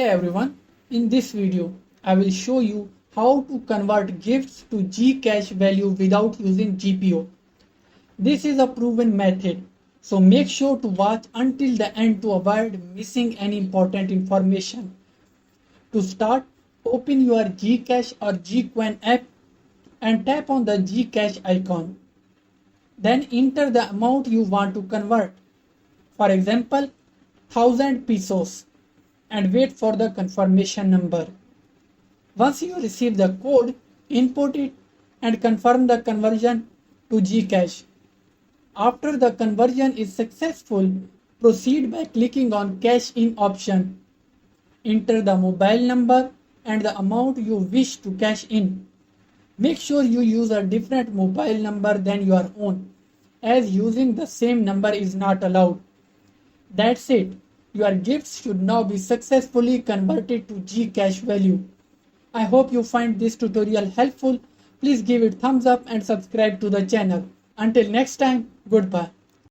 Hey everyone, in this video I will show you how to convert gifts to GCash value without using GPO. This is a proven method, so make sure to watch until the end to avoid missing any important information. To start, open your GCash or GCoin app and tap on the GCash icon. Then enter the amount you want to convert. For example, 1000 pesos, and wait for the confirmation number. Once you receive the code, input it and confirm the conversion to GCash. After the conversion is successful, proceed by clicking on Cash In option. Enter the mobile number and the amount you wish to cash in. Make sure you use a different mobile number than your own, as using the same number is not allowed. That's it. Your gifts should now be successfully converted to GCash value. I hope you find this tutorial helpful. Please give it thumbs up and subscribe to the channel. Until next time, goodbye.